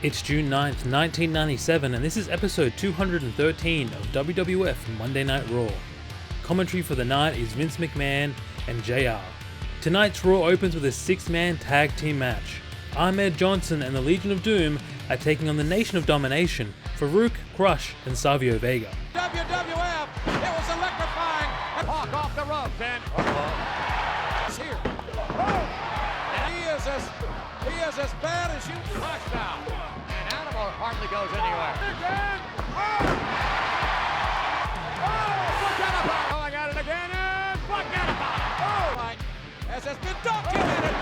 It's June 9th, 1997, and this is episode 213 of WWF Monday Night Raw. Commentary for the night is Vince McMahon and JR. Tonight's Raw opens with a 6-man tag team match. Ahmed Johnson and the Legion of Doom are taking on the Nation of Domination, Faarooq, Crush, and Savio Vega. WWF, it was electrifying. Hawk off the ropes and it's here. And he is as bad as you. Touchdown. And Animal hardly goes anywhere. Again. Forget about it. Going at it again and forget about it. Right. As has been documented.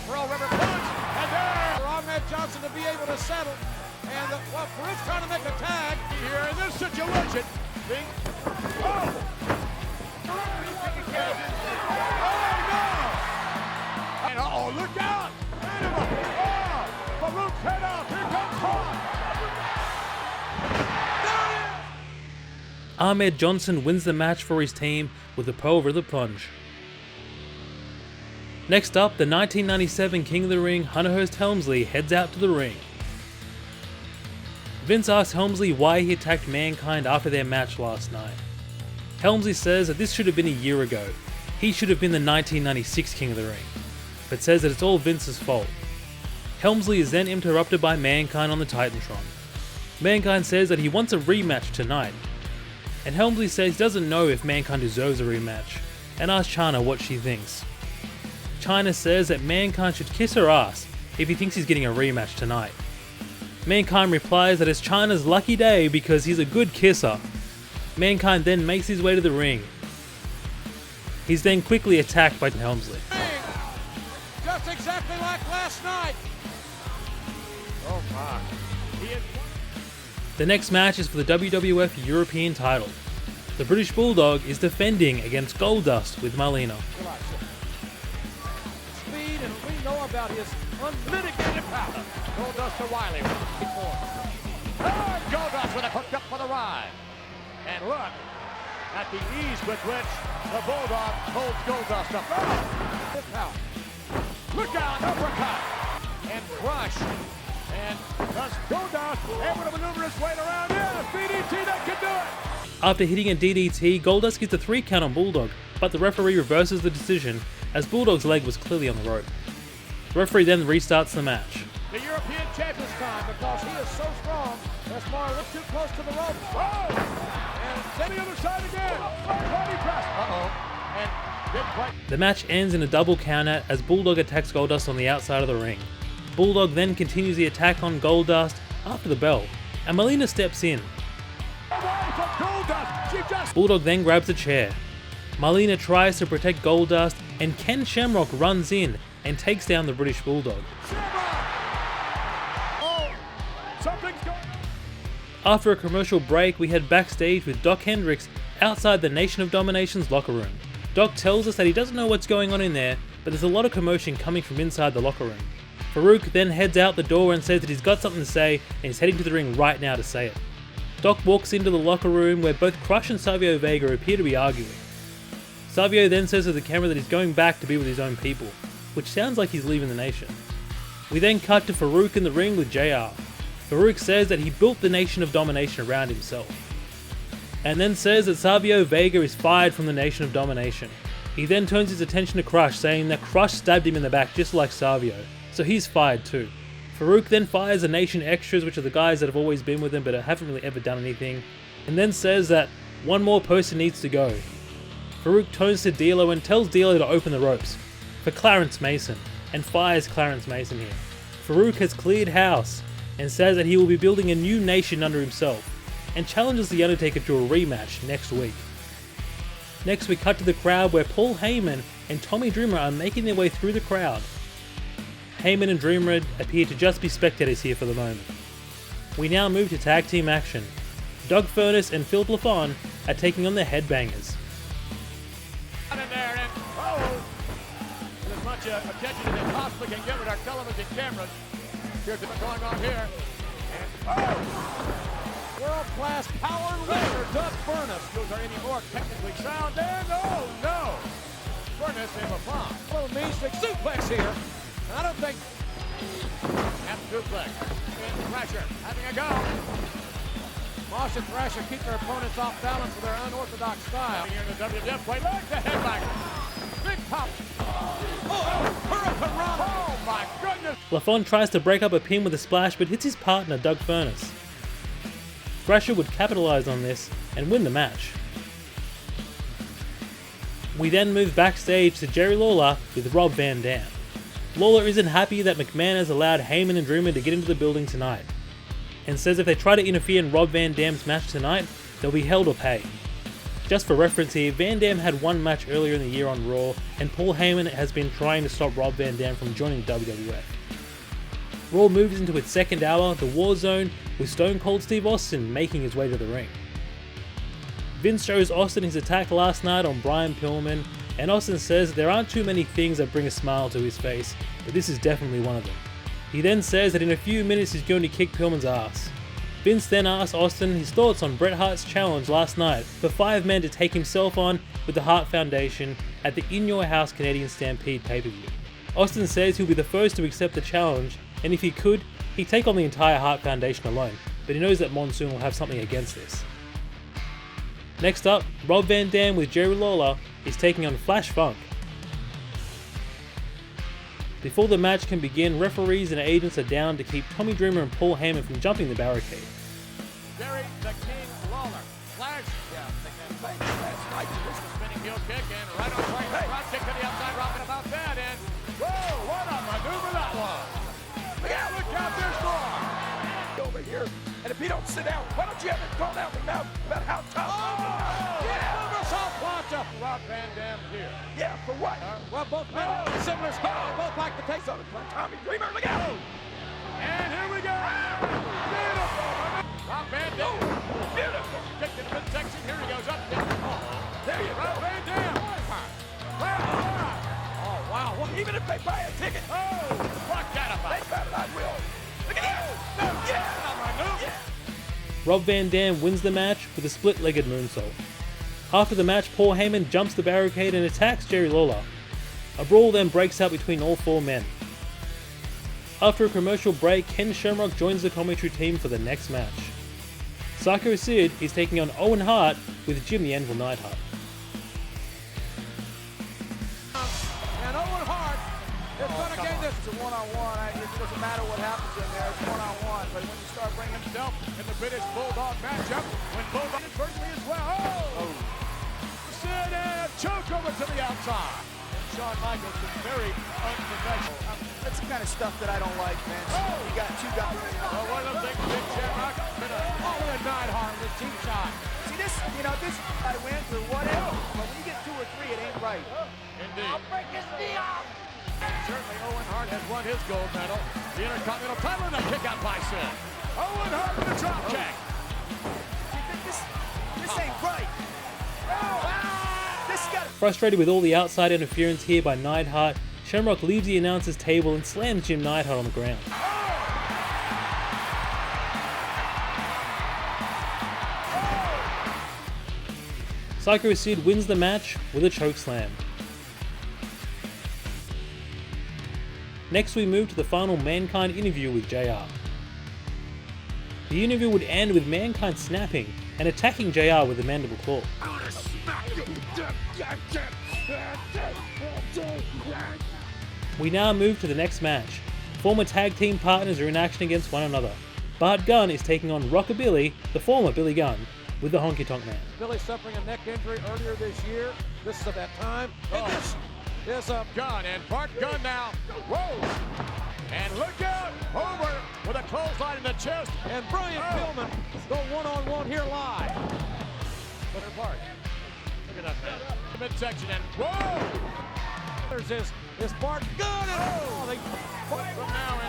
Pearl River punch. And there for Ahmed Johnson to be able to settle. And Faarooq's trying to make a tag here in this situation. Oh, look out! Animal! Oh! Faarooq's head off! Here comes Hart! There it is! Ahmed Johnson wins the match for his team with a Pearl River plunge. Next up, the 1997 King of the Ring, Hurst Helmsley, heads out to the ring. Vince asks Helmsley why he attacked Mankind after their match last night. Helmsley says that this should have been a year ago. He should have been the 1996 King of the Ring, but says that it's all Vince's fault. Helmsley is then interrupted by Mankind on the Titantron. Mankind says that he wants a rematch tonight, and Helmsley says he doesn't know if Mankind deserves a rematch, and asks Chyna what she thinks. Chyna says that Mankind should kiss her ass if he thinks he's getting a rematch tonight. Mankind replies that it's Chyna's lucky day because he's a good kisser. Mankind then makes his way to the ring. He's then quickly attacked by Helmsley. Just exactly like last night. Oh my. The next match is for the WWF European title. The British Bulldog is defending against Goldust with Marlena. Speed, and we know about his unmitigated power. Goldust to Wiley. Goldust with a hooked up for the ride. And look at the ease with which the Bulldog holds Goldust up. His power. Look out, uppercut. And Crush. And does Goldust able to maneuver his way around? Yeah, DDT that can do it. After hitting a DDT, Goldust gets a 3 count on Bulldog, but the referee reverses the decision as Bulldog's leg was clearly on the rope. The referee then restarts the match. The European champion's time because he is so strong. That's Marlena too close to the rope. Oh! And then the other side again. Body press. And didn't quite. The match ends in a double countout as Bulldog attacks Goldust on the outside of the ring. Bulldog then continues the attack on Goldust after the bell, and Marlena steps in. Bulldog then grabs a chair. Marlena tries to protect Goldust, and Ken Shamrock runs in and takes down the British Bulldog. After a commercial break, we head backstage with Doc Hendricks outside the Nation of Domination's locker room. Doc tells us that he doesn't know what's going on in there, but there's a lot of commotion coming from inside the locker room. Faarooq then heads out the door and says that he's got something to say and he's heading to the ring right now to say it. Doc walks into the locker room where both Crush and Savio Vega appear to be arguing. Savio then says to the camera that he's going back to be with his own people, which sounds like he's leaving the nation. We then cut to Faarooq in the ring with JR. Faarooq says that he built the Nation of Domination around himself, and then says that Savio Vega is fired from the Nation of Domination. He then turns his attention to Crush, saying that Crush stabbed him in the back just like Savio, so he's fired too. Faarooq then fires the Nation Extras, which are the guys that have always been with him but haven't really ever done anything, and then says that one more person needs to go. Faarooq turns to D'Lo and tells D'Lo to open the ropes for Clarence Mason, and fires Clarence Mason here. Faarooq has cleared house and says that he will be building a new nation under himself, and challenges The Undertaker to a rematch next week. Next we cut to the crowd where Paul Heyman and Tommy Dreamer are making their way through the crowd. Heyman and Dreamer appear to just be spectators here for the moment. We now move to tag team action. Doug Furnas and LaFon are taking on the Headbangers. As much attention as they possibly can get with our television cameras. Here's what's going on here. And world-class power lifter Doug Furnas. Those are any more technically sound. And no. Furnas in the bomb. Little knee stick suplex here. I don't think Snap suplex. In Thrasher, having a go. Moss and Thrasher keep their opponents off balance with their unorthodox style. Here in the WWF, wait, look, the headbanger. Big pop. Hurricane run. Oh my goodness. LaFon tries to break up a pin with a splash but hits his partner Doug Furnas. Thrasher would capitalize on this and win the match. We then move backstage to Jerry Lawler with Rob Van Dam. Lawler isn't happy that McMahon has allowed Heyman and Dreamer to get into the building tonight, and says if they try to interfere in Rob Van Dam's match tonight, they'll be held or pay. Just for reference here, Van Dam had one match earlier in the year on Raw, and Paul Heyman has been trying to stop Rob Van Dam from joining WWF. Raw moves into its second hour, the War Zone, with Stone Cold Steve Austin making his way to the ring. Vince shows Austin his attack last night on Brian Pillman, and Austin says there aren't too many things that bring a smile to his face, but this is definitely one of them. He then says that in a few minutes he's going to kick Pillman's ass. Vince then asks Austin his thoughts on Bret Hart's challenge last night for 5 men to take himself on with the Hart Foundation at the In Your House Canadian Stampede pay-per-view. Austin says he'll be the first to accept the challenge, and if he could, he'd take on the entire Hart Foundation alone, but he knows that Monsoon will have something against this. Next up, Rob Van Dam with Jerry Lawler is taking on Flash Funk. Before the match can begin, referees and agents are down to keep Tommy Dreamer and Paul Heyman from jumping the barricade. Jerry the King Lawler. Flash. Yeah, that's right. This is spinning heel kick and right on point. Hey. Front kick to the outside, rocking about that. And whoa, what a maneuver that was. Look out this door. Over here. And if you don't sit down, why don't you have it thrown out the mouth about how tough? Oh, yeah. Rob Van Dam here. Yeah, for what? Well, both men similar skill. They both like to take something. Tommy Dreamer, look out! And here we go! Beautiful! Rob Van Dam. Beautiful! Kick in the midsection. Here he goes up. There you go. Rob Van Dam. Oh, wow. Well, even if they buy a ticket. Oh, fuck that about it. They bet it, I will. Look at you! Yeah! Rob Van Dam wins the match with a split-legged moonsault. After the match, Paul Heyman jumps the barricade and attacks Jerry Lawler. A brawl then breaks out between all 4 men. After a commercial break, Ken Shamrock joins the commentary team for the next match. Sycho Sid is taking on Owen Hart with Jim the Anvil Neidhart. And Owen Hart is going to gain this. It's a one-on-one. It doesn't matter what happens in there. It's one-on-one. But when you start bringing himself in the British Bulldog matchup, when Bulldog is virtually as well. Oh! Sid and choke over to the outside. And Shawn Michaels is very unprofessional. That's the kind of stuff that I don't like, man. Oh. You got 2 guys. Well, one of them things, Big Shamrock, Owen Neidhart with team shot. See this, this I win or whatever. But when you get 2 or 3, it ain't right. Indeed. I'll break his knee off. Certainly Owen Hart has won his gold medal. The Intercontinental title and a kick out by Sid. Owen Hart with a drop kick. This ain't right. Frustrated with all the outside interference here by Neidhart, Shamrock leaves the announcer's table and slams Jim Neidhart on the ground. Sycho Sid wins the match with a chokeslam. Next we move to the final Mankind interview with JR. The interview would end with Mankind snapping and attacking JR with the mandible claw. We now move to the next match. Former tag team partners are in action against one another. Bart Gunn is taking on Rockabilly, the former Billy Gunn, with the Honky Tonk Man. Billy suffering a neck injury earlier this year. This is at that time. This is Gunn, and Bart Gunn now rolls. And look out! Over with a clothesline in the chest. And Brian Pillman go one-on-one here live. Look at Bart. Look at that man. Midsection and whoa! There's this Bart Gunn and they fight from now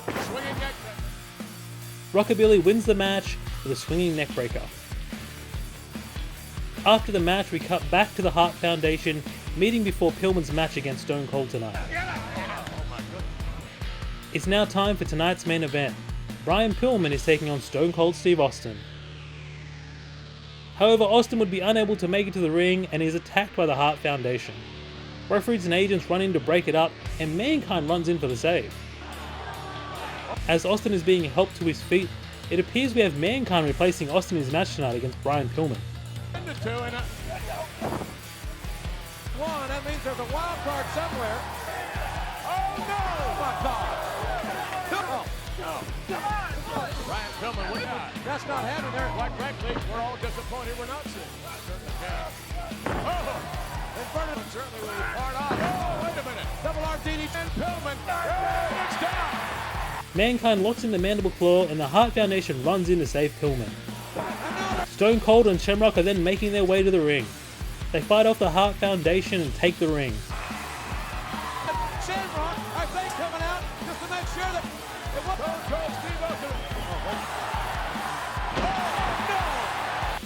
and swinging neck. Rockabilly wins the match with a swinging neckbreaker. After the match, we cut back to the Hart Foundation, meeting before Pillman's match against Stone Cold tonight. It's now time for tonight's main event. Brian Pillman is taking on Stone Cold Steve Austin. However, Austin would be unable to make it to the ring and is attacked by the Hart Foundation. Referees and agents run in to break it up, and Mankind runs in for the save. As Austin is being helped to his feet, it appears we have Mankind replacing Austin in his match tonight against Brian Pillman. Into two and one. That means there's a wild card somewhere. Oh no! My God! Oh, no. Brian Pillman would not. That's not happening there. Quite frankly, we're all disappointed we're not seeing. Oh! And Furnas certainly will be hard on. Oh, wait a minute. Double RDD and Pillman. It's down. Mankind locks in the mandible claw and the Hart Foundation runs in to save Pillman. Stone Cold and Shamrock are then making their way to the ring. They fight off the Hart Foundation and take the ring. Shamrock, I think, coming out just to make sure that it wasn't.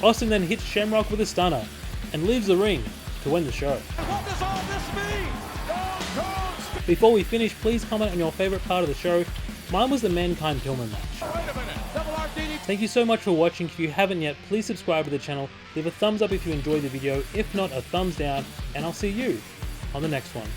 Austin then hits Shamrock with a stunner and leaves the ring to win the show. What does all this mean? Before we finish, please comment on your favorite part of the show. Mine was the Mankind Pillman match. Wait a minute. Double RDD. Thank you so much for watching. If you haven't yet, please subscribe to the channel, leave a thumbs up if you enjoyed the video, if not a thumbs down, and I'll see you on the next one.